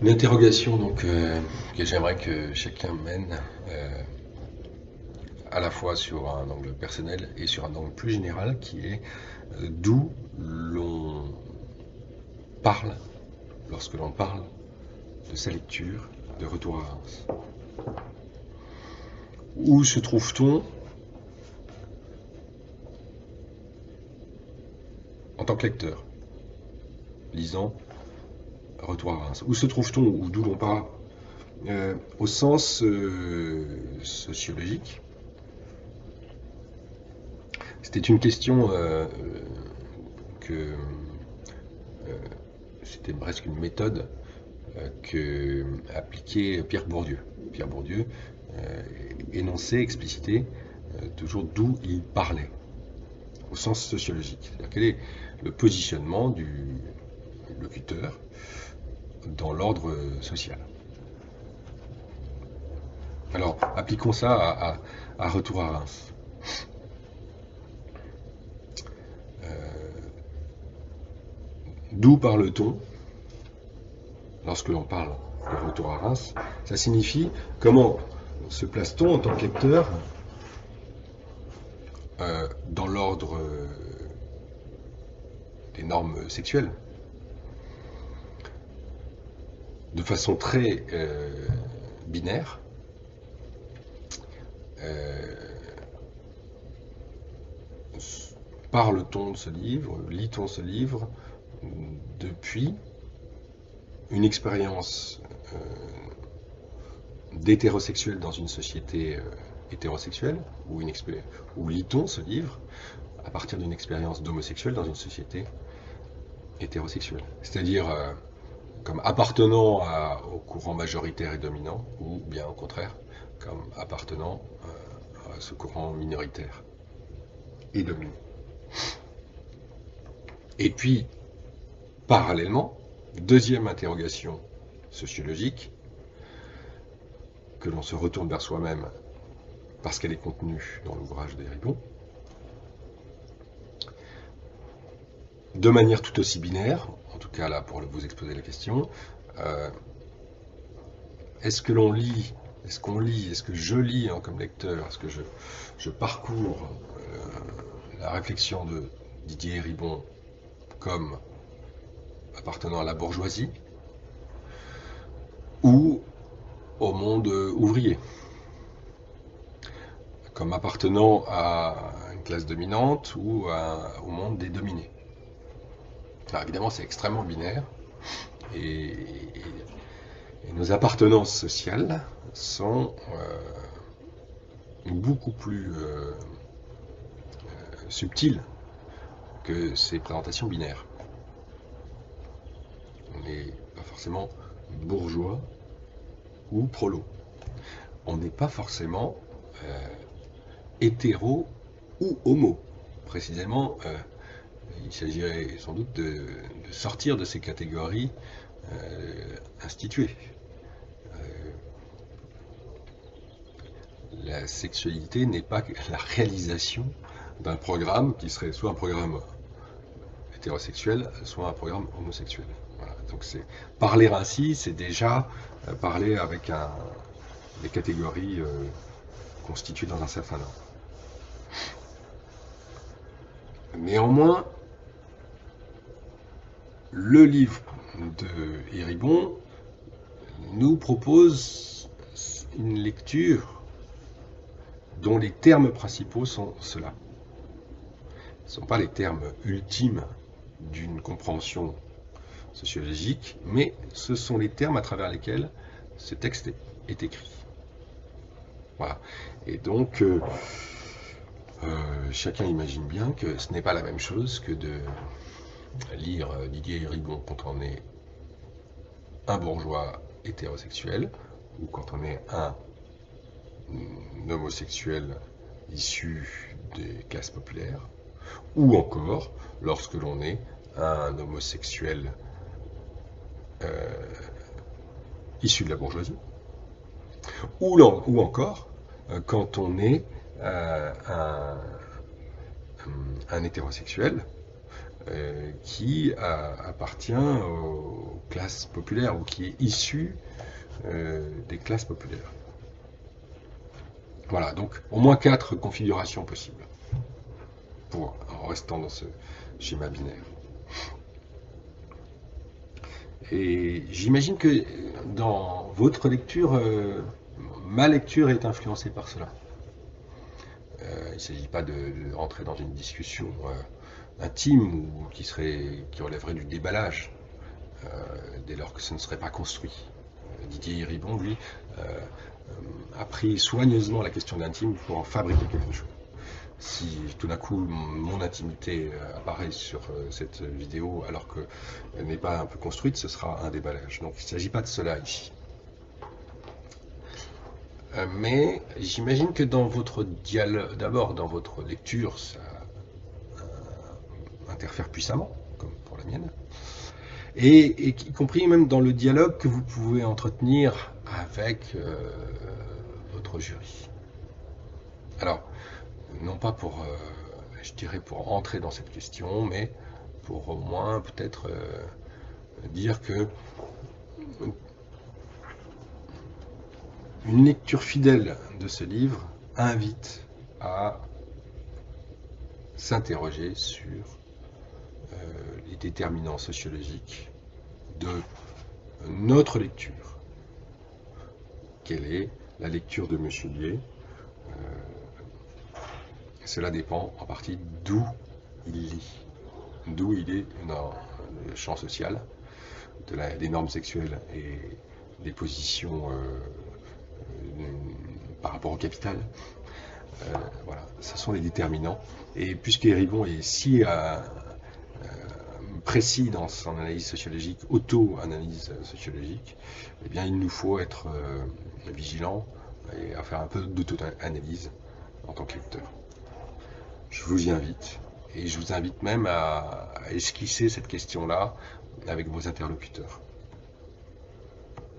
Une interrogation donc que j'aimerais que chacun mène à la fois sur un angle personnel et sur un angle plus général qui est d'où l'on parle lorsque l'on parle de sa lecture de Retour à Reims. Où se trouve-t-on en tant que lecteur, lisant Retour à Reims? Où se trouve-t-on ou d'où l'on parle au sens sociologique? C'était une question que c'était presque une méthode que appliquait Pierre Bourdieu. Pierre Bourdieu énonçait, explicitait toujours d'où il parlait, au sens sociologique. C'est-à-dire quel est le positionnement du locuteur dans l'ordre social. Alors, appliquons ça à Retour à Reims. D'où parle-t-on lorsque l'on parle de Retour à Reims? Ça signifie comment se place-t-on en tant que lecteur dans l'ordre des normes sexuelles, de façon très binaire. Parle-t-on de ce livre, lit-on ce livre depuis une expérience d'hétérosexuel dans une société hétérosexuelle, ou lit-on ce livre à partir d'une expérience d'homosexuel dans une société hétérosexuelle, c'est-à-dire comme appartenant au courant majoritaire et dominant, ou bien au contraire, comme appartenant à ce courant minoritaire et dominant. Et puis, parallèlement, deuxième interrogation sociologique, que l'on se retourne vers soi-même parce qu'elle est contenue dans l'ouvrage d'Eribon, de manière tout aussi binaire, en tout cas là pour vous exposer la question, est-ce que l'on lit, est-ce qu'on lit, est-ce que je lis comme lecteur, est-ce que je parcours la réflexion de Didier Eribon comme appartenant à la bourgeoisie ou au monde ouvrier, comme appartenant à une classe dominante ou au monde des dominés. Alors évidemment, c'est extrêmement binaire et nos appartenances sociales sont beaucoup plus subtiles que ces présentations binaires. On n'est pas forcément bourgeois ou prolo. On n'est pas forcément hétéro ou homo. Précisément, il s'agirait sans doute de sortir de ces catégories instituées. La sexualité n'est pas la réalisation d'un programme qui serait soit un programme hétérosexuel, soit un programme homosexuel. Voilà. Donc parler ainsi, c'est déjà parler avec des catégories constituées dans un certain ordre. Néanmoins, le livre de Eribon nous propose une lecture dont les termes principaux sont ceux-là. Ce ne sont pas les termes ultimes d'une compréhension sociologique, mais ce sont les termes à travers lesquels ce texte est écrit. Voilà. Et donc, chacun imagine bien que ce n'est pas la même chose que de lire Didier Eribon quand on est un bourgeois hétérosexuel, ou quand on est un homosexuel issu des classes populaires, ou encore lorsque l'on est un homosexuel issu de la bourgeoisie, ou encore quand on est un hétérosexuel qui appartient aux classes classes populaires ou qui est issu des classes populaires. Voilà, donc au moins 4 configurations possibles en restant dans ce schéma binaire. Et j'imagine que dans votre lecture, ma lecture est influencée par cela. Il ne s'agit pas de rentrer dans une discussion intime ou qui relèverait du déballage, dès lors que ce ne serait pas construit. Didier Héribon, lui, a pris soigneusement la question de l'intime pour en fabriquer quelque chose. Si tout d'un coup mon intimité apparaît sur cette vidéo alors qu'elle n'est pas un peu construite, ce sera un déballage. Donc il ne s'agit pas de cela ici. Mais j'imagine que dans votre dialogue, d'abord dans votre lecture, ça interfère puissamment, comme pour la mienne, et y compris même dans le dialogue que vous pouvez entretenir avec votre jury. Alors, non pas pour, je dirais, pour entrer dans cette question, mais pour au moins peut-être dire que une lecture fidèle de ce livre invite à s'interroger sur les déterminants sociologiques de notre lecture. Quelle est la lecture de M. Lié? Cela dépend en partie d'où il lit, d'où il est dans le champ social, des normes sexuelles et des positions par rapport au capital. Voilà, ce sont les déterminants. Et puisque Héribon est si précis dans son analyse sociologique, auto-analyse sociologique, eh bien il nous faut être vigilant et à faire un peu d'auto-analyse en tant que lecteur. Je vous y invite, et je vous invite même à esquisser cette question-là avec vos interlocuteurs.